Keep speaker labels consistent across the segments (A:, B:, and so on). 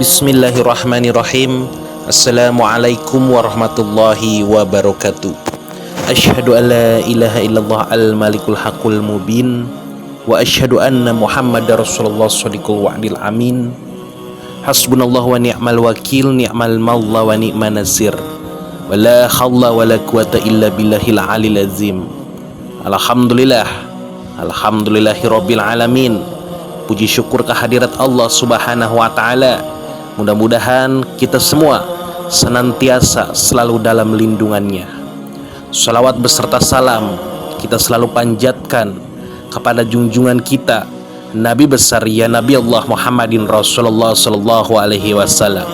A: Bismillahirrahmanirrahim. Assalamualaikum warahmatullahi wabarakatuh. Asyhadu an la ilaha illallah al-malikul haqqul mubin wa asyhadu anna Muhammadar Rasulullah shadiqul wa'dil amin. Hasbunallahu wa ni'mal wakil, ni'mal maula wa ni'man nasir. Wa la haula wa la quwata illa billahil alil azim. Alhamdulillahi rabbil alamin. Puji syukur kehadirat Allah Subhanahu wa taala. Mudah-mudahan kita semua senantiasa selalu dalam lindungannya. Salawat beserta salam kita selalu panjatkan kepada junjungan kita, Nabi besar ya Nabi Allah Muhammadin Rasulullah sallallahu alaihi wasallam.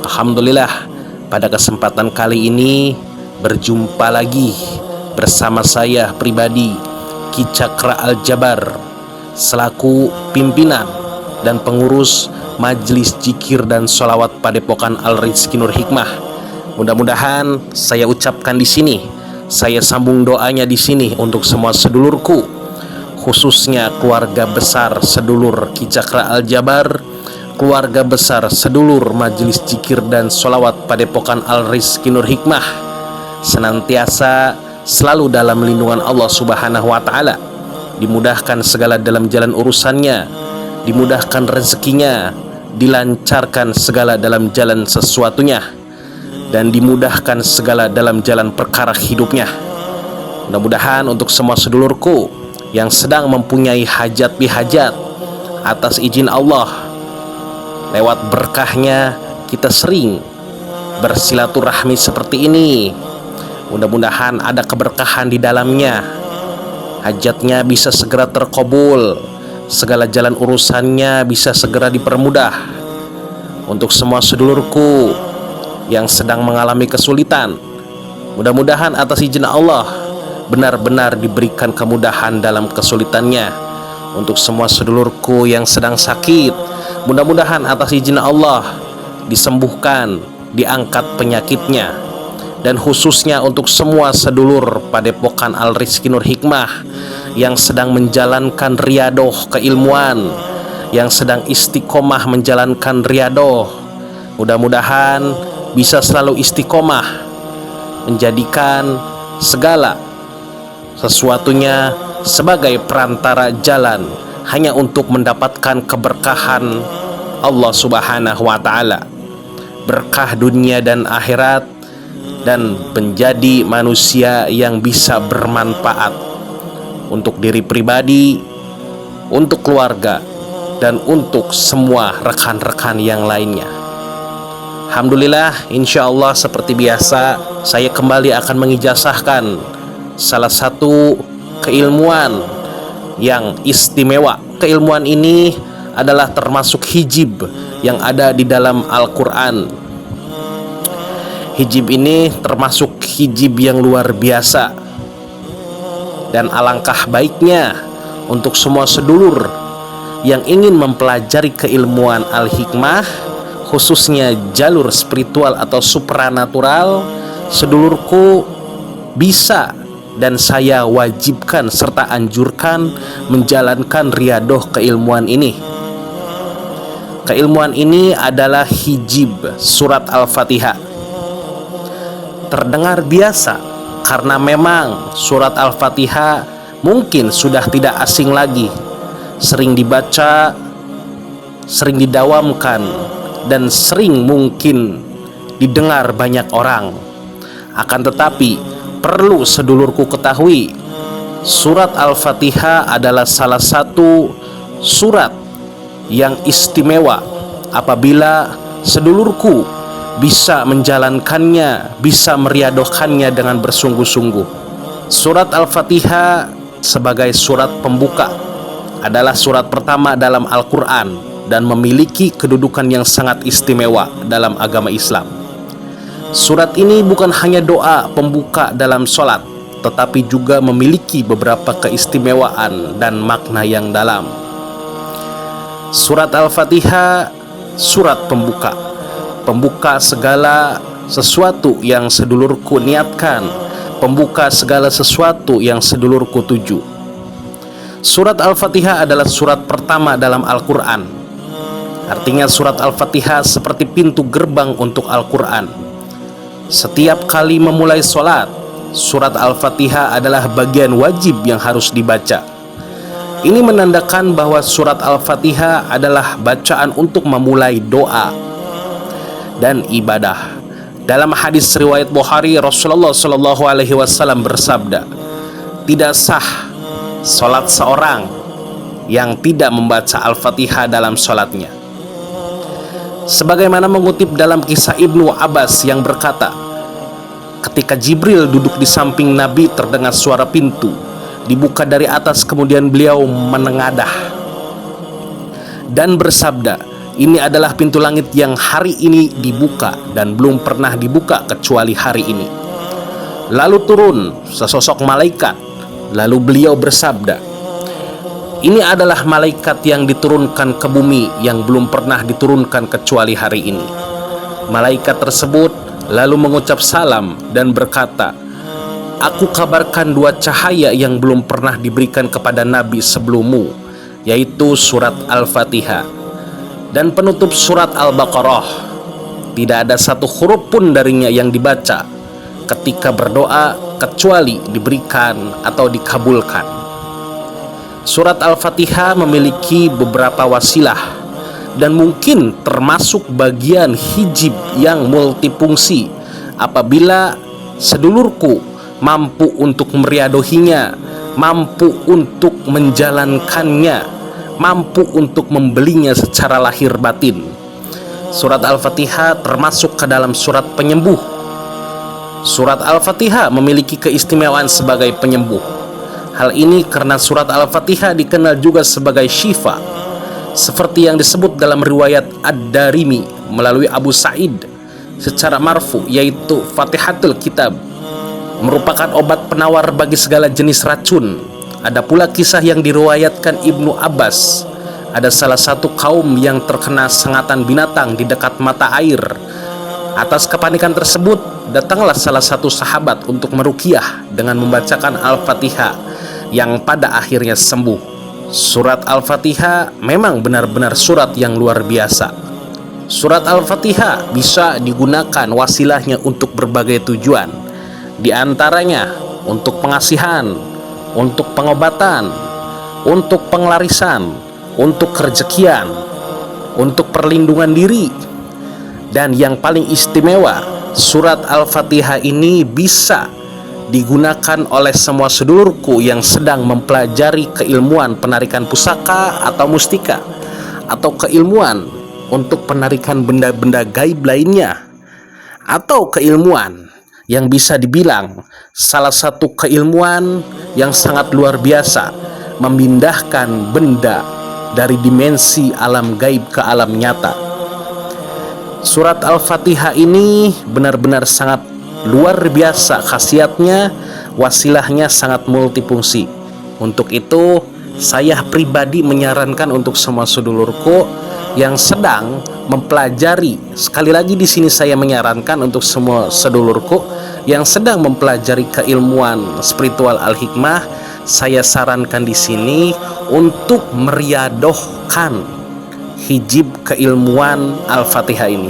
A: Alhamdulillah, pada kesempatan kali ini berjumpa lagi bersama saya pribadi, Ki Cakra Al-Jabar, selaku pimpinan dan pengurus Majelis Zikir dan Sholawat Padepokan Al-Rizki Nur Hikmah. Mudah-mudahan saya ucapkan di sini, saya sambung doanya di sini untuk semua sedulurku, khususnya keluarga besar sedulur Ki Cakra Al-Jabar, keluarga besar sedulur Majelis Zikir dan Sholawat Padepokan Al-Rizki Nur Hikmah, senantiasa selalu dalam lindungan Allah Subhanahu wa taala, dimudahkan segala dalam jalan urusannya, dimudahkan rezekinya, dilancarkan segala dalam jalan sesuatunya, dan dimudahkan segala dalam jalan perkara hidupnya. Mudah-mudahan untuk semua sedulurku yang sedang mempunyai hajat bihajat, atas izin Allah, lewat berkahnya kita sering bersilaturahmi seperti ini. Mudah-mudahan ada keberkahan di dalamnya, hajatnya bisa segera terkabul, segala jalan urusannya bisa segera dipermudah. Untuk semua sedulurku yang sedang mengalami kesulitan, mudah-mudahan atas izin Allah benar-benar diberikan kemudahan dalam kesulitannya. Untuk semua sedulurku yang sedang sakit, mudah-mudahan atas izin Allah disembuhkan, diangkat penyakitnya. Dan khususnya untuk semua sedulur Padepokan Al-Rizki Nur Hikmah yang sedang menjalankan riadoh keilmuan, yang sedang istiqomah menjalankan riadoh, mudah-mudahan bisa selalu istiqomah menjadikan segala sesuatunya sebagai perantara jalan hanya untuk mendapatkan keberkahan Allah Subhanahu wa taala, berkah dunia dan akhirat, dan menjadi manusia yang bisa bermanfaat untuk diri pribadi, untuk keluarga, dan untuk semua rekan-rekan yang lainnya. Alhamdulillah, insya Allah seperti biasa saya kembali akan mengijazahkan salah satu keilmuan yang istimewa. Keilmuan ini adalah termasuk hijib yang ada di dalam Al-Quran. Hijib ini termasuk hijib yang luar biasa, dan alangkah baiknya untuk semua sedulur yang ingin mempelajari keilmuan al-hikmah, khususnya jalur spiritual atau supranatural, sedulurku bisa dan saya wajibkan serta anjurkan menjalankan riadoh keilmuan ini. Keilmuan ini adalah hijib surat Al-Fatihah. Terdengar biasa karena memang surat Al-Fatihah mungkin sudah tidak asing lagi, sering dibaca, sering didawamkan, dan sering mungkin didengar banyak orang. Akan tetapi perlu sedulurku ketahui, surat Al-Fatihah adalah salah satu surat yang istimewa apabila sedulurku bisa menjalankannya, bisa meriadohkannya dengan bersungguh-sungguh. Surat Al-Fatihah sebagai surat pembuka adalah surat pertama dalam Al-Quran dan memiliki kedudukan yang sangat istimewa dalam agama Islam. Surat ini bukan hanya doa pembuka dalam sholat, tetapi juga memiliki beberapa keistimewaan dan makna yang dalam. Surat Al-Fatihah, surat pembuka, pembuka segala sesuatu yang sedulurku niatkan, pembuka segala sesuatu yang sedulurku tuju. Surat Al-Fatihah adalah surat pertama dalam Al-Quran. Artinya surat Al-Fatihah seperti pintu gerbang untuk Al-Quran. Setiap kali memulai sholat, surat Al-Fatihah adalah bagian wajib yang harus dibaca. Ini menandakan bahwa surat Al-Fatihah adalah bacaan untuk memulai doa dan ibadah. Dalam hadis riwayat Bukhari, Rasulullah SAW bersabda, tidak sah sholat seorang yang tidak membaca Al-Fatihah dalam sholatnya. Sebagaimana mengutip dalam kisah Ibnu Abbas yang berkata, ketika Jibril duduk di samping Nabi, terdengar suara pintu dibuka dari atas, kemudian beliau menengadah dan bersabda, ini adalah pintu langit yang hari ini dibuka dan belum pernah dibuka kecuali hari ini. Lalu turun sesosok malaikat, lalu beliau bersabda, ini adalah malaikat yang diturunkan ke bumi yang belum pernah diturunkan kecuali hari ini. Malaikat tersebut lalu mengucap salam dan berkata, aku kabarkan dua cahaya yang belum pernah diberikan kepada Nabi sebelummu, yaitu surat Al-Fatihah dan penutup surat Al-Baqarah. Tidak ada satu huruf pun darinya yang dibaca ketika berdoa kecuali diberikan atau dikabulkan. Surat Al-Fatihah memiliki beberapa wasilah dan mungkin termasuk bagian hijab yang multifungsi. Apabila sedulurku mampu untuk meriadohinya, mampu untuk menjalankannya, mampu untuk membelinya secara lahir batin. Surat Al-Fatihah termasuk ke dalam surat penyembuh. Surat Al-Fatihah memiliki keistimewaan sebagai penyembuh. Hal ini karena surat Al-Fatihah dikenal juga sebagai syifa, seperti yang disebut dalam riwayat Ad-Darimi melalui Abu Sa'id secara marfu, yaitu Fatihatul Kitab merupakan obat penawar bagi segala jenis racun. Ada pula kisah yang diriwayatkan Ibnu Abbas, ada salah satu kaum yang terkena sengatan binatang di dekat mata air. Atas kepanikan tersebut, datanglah salah satu sahabat untuk meruqyah dengan membacakan Al-Fatihah yang pada akhirnya sembuh. Surat Al-Fatihah memang benar-benar surat yang luar biasa. Surat Al-Fatihah bisa digunakan wasilahnya untuk berbagai tujuan, di antaranya untuk pengasihan, untuk pengobatan, untuk penglarisan, untuk kerejekian, untuk perlindungan diri. Dan yang paling istimewa, surat Al-Fatihah ini bisa digunakan oleh semua sedulurku yang sedang mempelajari keilmuan penarikan pusaka atau mustika, atau keilmuan untuk penarikan benda-benda gaib lainnya, atau keilmuan yang bisa dibilang salah satu keilmuan yang sangat luar biasa, memindahkan benda dari dimensi alam gaib ke alam nyata. Surat Al-Fatihah ini benar-benar sangat luar biasa khasiatnya, wasilahnya sangat multifungsi. Untuk itu, saya pribadi menyarankan untuk semua sedulurku yang sedang mempelajari, sekali lagi di sini saya menyarankan untuk semua sedulurku yang sedang mempelajari keilmuan spiritual Al-Hikmah, saya sarankan di sini untuk meriadohkan hijab keilmuan Al-Fatihah ini.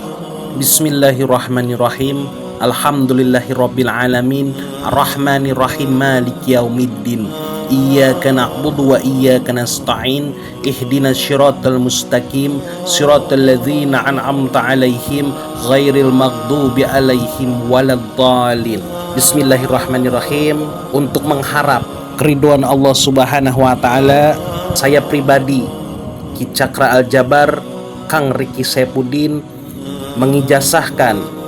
A: Bismillahirrahmanirrahim. Alhamdulillahirabbil alamin, arrahmanirrahim, maliki yaumiddin. Iyyaka na'budu wa iyyaka nasta'in. Ihdinas siratal mustaqim, siratal ladzina an'amta 'alaihim ghairil maghdubi 'alaihim waladdallin. Bismillahirrahmanirrahim. Untuk mengharap keridhaan Allah Subhanahu wa taala, saya pribadi Ki Cakra Al-Jabar Kang Riki Saipudin mengijazahkan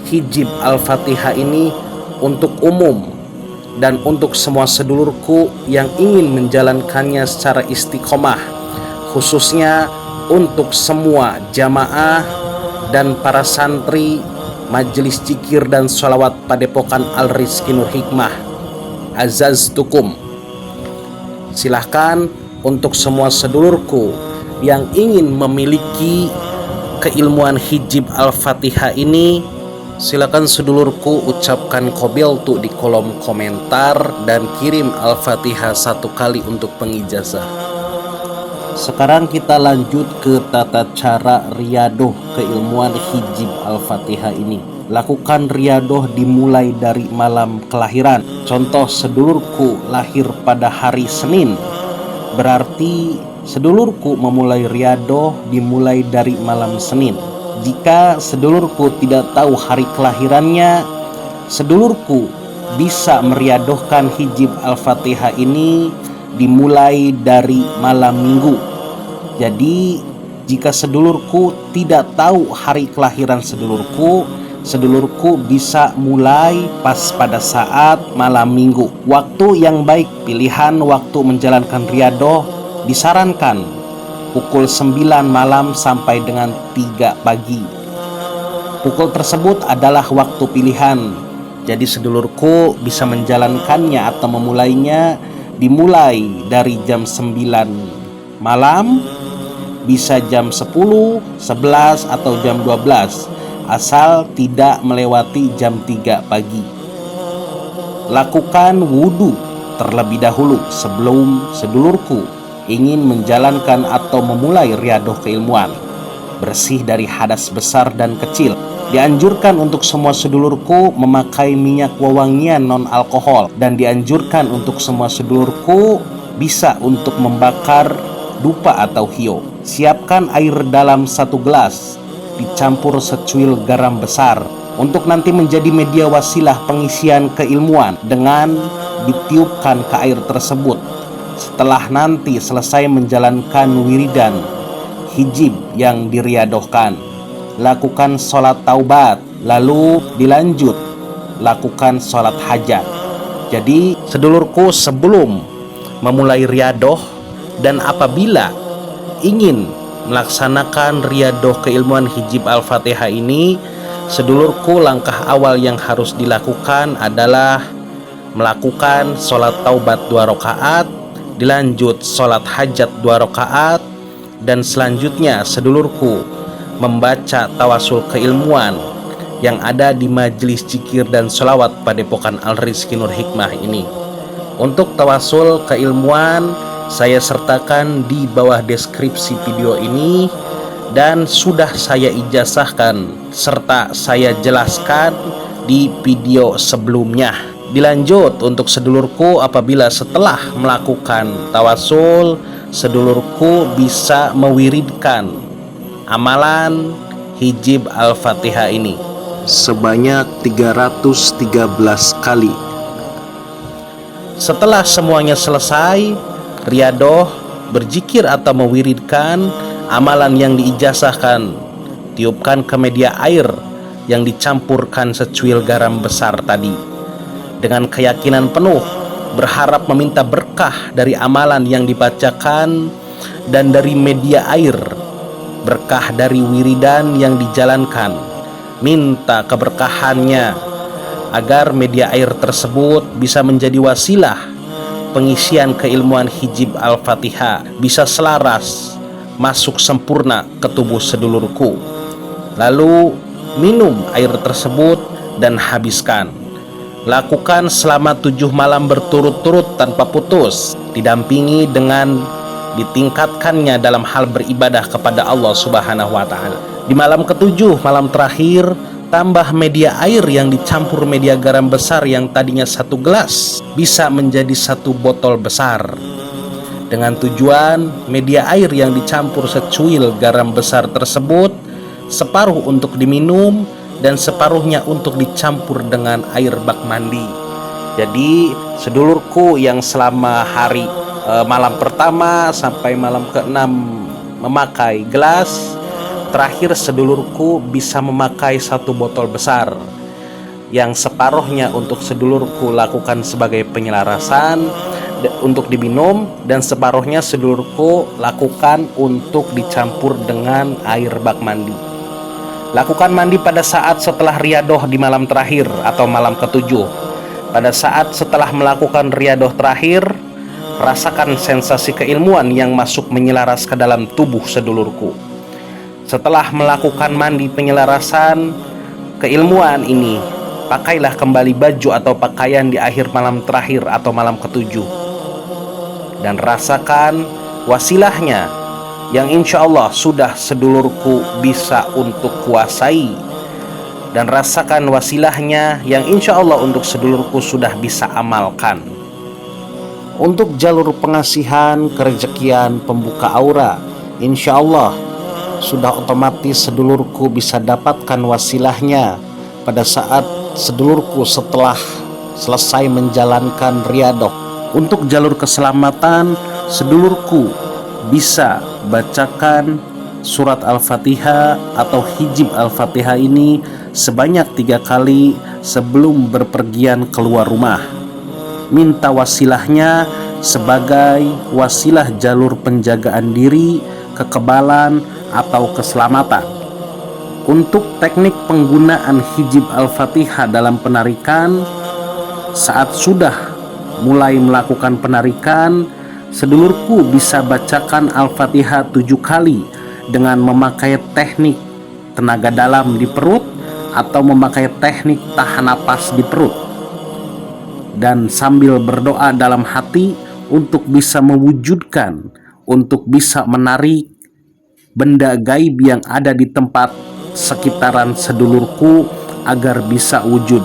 A: hijab Al-Fatihah ini untuk umum dan untuk semua sedulurku yang ingin menjalankannya secara istiqomah, khususnya untuk semua jamaah dan para santri Majelis Zikir dan Sholawat Padepokan Al-Rizki Nur Hikmah. Azaztukum. Silahkan untuk semua sedulurku yang ingin memiliki keilmuan hijab Al-Fatihah ini, silakan sedulurku ucapkan qabiltu di kolom komentar dan kirim Al-Fatihah 1 kali untuk pengijazah. Sekarang kita lanjut ke tata cara riyadoh keilmuan hijib Al-Fatihah ini. Lakukan riyadoh dimulai dari malam kelahiran. Contoh, sedulurku lahir pada hari Senin, berarti sedulurku memulai riyadoh dimulai dari malam Senin. Jika sedulurku tidak tahu hari kelahirannya, sedulurku bisa meriadohkan hijib Al-Fatihah ini dimulai dari malam Minggu. Jadi jika sedulurku tidak tahu hari kelahiran sedulurku bisa mulai pas pada saat malam Minggu. Waktu yang baik, pilihan waktu menjalankan riyadoh disarankan pukul 9 malam sampai dengan 3 pagi. Pukul tersebut adalah waktu pilihan. Jadi sedulurku bisa menjalankannya atau memulainya dimulai dari jam 9 malam, bisa jam 10, 11 atau jam 12, asal tidak melewati jam 3 pagi. Lakukan wudhu terlebih dahulu sebelum sedulurku ingin menjalankan atau memulai riyadoh keilmuan. Bersih dari hadas besar dan kecil. Dianjurkan untuk semua sedulurku memakai minyak wewangian non-alkohol, dan dianjurkan untuk semua sedulurku bisa untuk membakar dupa atau hiyo. Siapkan air dalam 1 gelas, dicampur secuil garam besar, untuk nanti menjadi media wasilah pengisian keilmuan dengan ditiupkan ke air tersebut. Setelah nanti selesai menjalankan wiridan hijib yang diriadohkan, lakukan sholat taubat, lalu dilanjut lakukan sholat hajat. Jadi sedulurku, sebelum memulai riyadoh dan apabila ingin melaksanakan riyadoh keilmuan hijib Al-Fatihah ini, sedulurku, langkah awal yang harus dilakukan adalah melakukan sholat taubat 2 rakaat, dilanjut sholat hajat 2 rakaat, dan selanjutnya sedulurku membaca tawasul keilmuan yang ada di majelis zikir dan sholawat Padepokan Al-Rizki Nur Hikmah ini. Untuk tawasul keilmuan saya sertakan di bawah deskripsi video ini, dan sudah saya ijazahkan serta saya jelaskan di video sebelumnya. Dilanjut untuk sedulurku, apabila setelah melakukan tawasul, sedulurku bisa mewiridkan amalan hijib Al-Fatihah ini sebanyak 313 kali. Setelah semuanya selesai, riyadoh, berzikir atau mewiridkan amalan yang diijazahkan, tiupkan ke media air yang dicampurkan secuil garam besar tadi. Dengan keyakinan penuh, berharap meminta berkah dari amalan yang dibacakan dan dari media air, berkah dari wiridan yang dijalankan. Minta keberkahannya agar media air tersebut bisa menjadi wasilah pengisian keilmuan hijib Al-Fatihah, bisa selaras masuk sempurna ke tubuh sedulurku. Lalu minum air tersebut dan habiskan. Lakukan selama 7 malam berturut-turut tanpa putus, didampingi dengan ditingkatkannya dalam hal beribadah kepada Allah Subhanahu wa Ta'ala. Di malam ke-7, malam terakhir, tambah media air yang dicampur media garam besar yang tadinya 1 gelas bisa menjadi 1 botol besar. Dengan tujuan media air yang dicampur secuil garam besar tersebut, separuh untuk diminum dan separuhnya untuk dicampur dengan air bak mandi. Jadi sedulurku yang selama hari malam pertama sampai malam ke-6 memakai gelas, terakhir sedulurku bisa memakai 1 botol besar, yang separuhnya untuk sedulurku lakukan sebagai penyelarasan untuk diminum, dan separuhnya sedulurku lakukan untuk dicampur dengan air bak mandi. Lakukan mandi pada saat setelah riyadoh di malam terakhir atau malam ke-7. Pada saat setelah melakukan riyadoh terakhir, rasakan sensasi keilmuan yang masuk menyelaras ke dalam tubuh sedulurku. Setelah melakukan mandi penyelarasan keilmuan ini, pakailah kembali baju atau pakaian di akhir malam terakhir atau malam ke-7, dan rasakan wasilahnya yang insya Allah sudah sedulurku bisa untuk kuasai, dan rasakan wasilahnya yang insya Allah untuk sedulurku sudah bisa amalkan. Untuk jalur pengasihan, kerejekian, pembuka aura, insya Allah sudah otomatis sedulurku bisa dapatkan wasilahnya pada saat sedulurku setelah selesai menjalankan riadoh. Untuk jalur keselamatan, sedulurku bisa bacakan surat Al-Fatihah atau hijib Al-Fatihah ini sebanyak 3 kali sebelum berpergian keluar rumah. Minta wasilahnya sebagai wasilah jalur penjagaan diri, kekebalan, atau keselamatan. Untuk teknik penggunaan hijib Al-Fatihah dalam penarikan, saat sudah mulai melakukan penarikan, sedulurku bisa bacakan Al-Fatihah 7 kali dengan memakai teknik tenaga dalam di perut atau memakai teknik tahan napas di perut, dan sambil berdoa dalam hati untuk bisa mewujudkan, untuk bisa menarik benda gaib yang ada di tempat sekitaran sedulurku agar bisa wujud.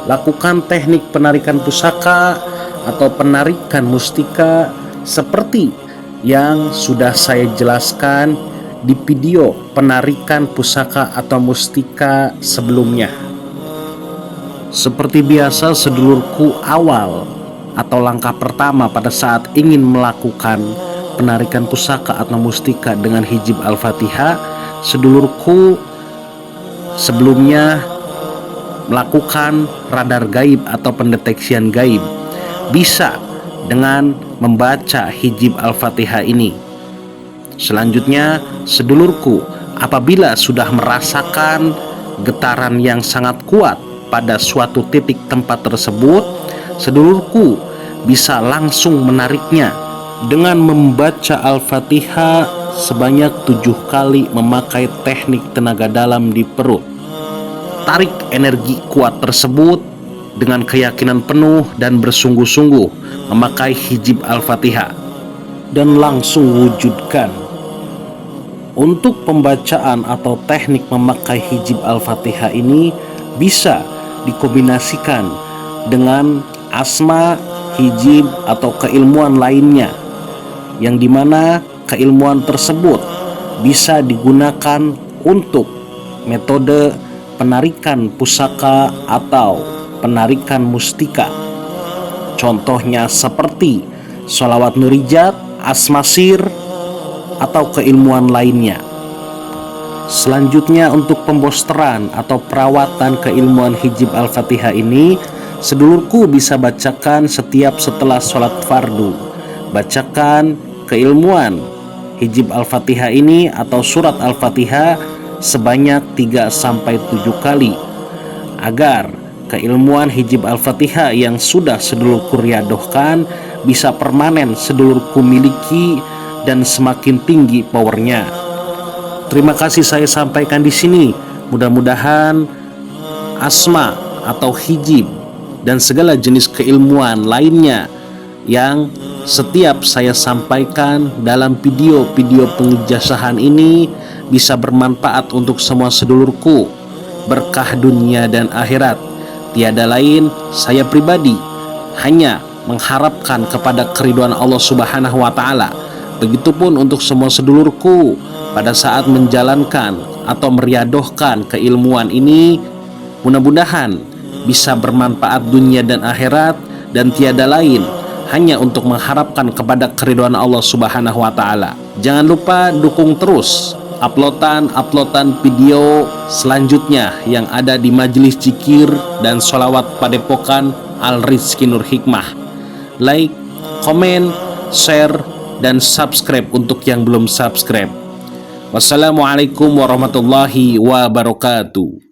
A: Lakukan teknik penarikan pusaka atau penarikan mustika seperti yang sudah saya jelaskan di video penarikan pusaka atau mustika sebelumnya. Seperti biasa, sedulurku, awal atau langkah pertama pada saat ingin melakukan penarikan pusaka atau mustika dengan hijib Al-Fatihah, sedulurku sebelumnya melakukan radar gaib atau pendeteksian gaib, bisa dengan membaca hijib Al-Fatihah ini. Selanjutnya, sedulurku apabila sudah merasakan getaran yang sangat kuat pada suatu titik tempat tersebut, sedulurku bisa langsung menariknya dengan membaca Al-Fatihah sebanyak 7 kali memakai teknik tenaga dalam di perut. Tarik energi kuat tersebut dengan keyakinan penuh dan bersungguh-sungguh memakai hijib Al-Fatihah dan langsung wujudkan. Untuk pembacaan atau teknik memakai hijib Al-Fatihah ini bisa dikombinasikan dengan asma, hijib, atau keilmuan lainnya, yang dimana keilmuan tersebut bisa digunakan untuk metode penarikan pusaka atau penarikan mustika. Contohnya seperti sholawat nurijat, asmasir, atau keilmuan lainnya. Selanjutnya, untuk pembosteran atau perawatan keilmuan hijib Al-Fatihah ini, sedulurku bisa bacakan setiap setelah sholat fardu. Bacakan keilmuan hijib Al-Fatihah ini atau surat Al-Fatihah sebanyak 3-7 kali agar keilmuan hijib Al-Fatihah yang sudah sedulurku riadohkan bisa permanen sedulurku miliki dan semakin tinggi powernya. Terima kasih saya sampaikan di sini. Mudah-mudahan asma atau hijib dan segala jenis keilmuan lainnya yang setiap saya sampaikan dalam video-video pengijazahan ini bisa bermanfaat untuk semua sedulurku, berkah dunia dan akhirat. Tiada lain, saya pribadi hanya mengharapkan kepada keridhaan Allah Subhanahu wa Ta'ala. Begitupun untuk semua sedulurku pada saat menjalankan atau meriadohkan keilmuan ini, mudah-mudahan bisa bermanfaat dunia dan akhirat, dan tiada lain hanya untuk mengharapkan kepada keridhaan Allah Subhanahu wa Ta'ala. Jangan lupa dukung terus uploadan video selanjutnya yang ada di Majelis Zikir dan Sholawat Padepokan Al-Rizki Nur Hikmah. Like, komen, share, dan subscribe untuk yang belum subscribe. Wassalamualaikum warahmatullahi wabarakatuh.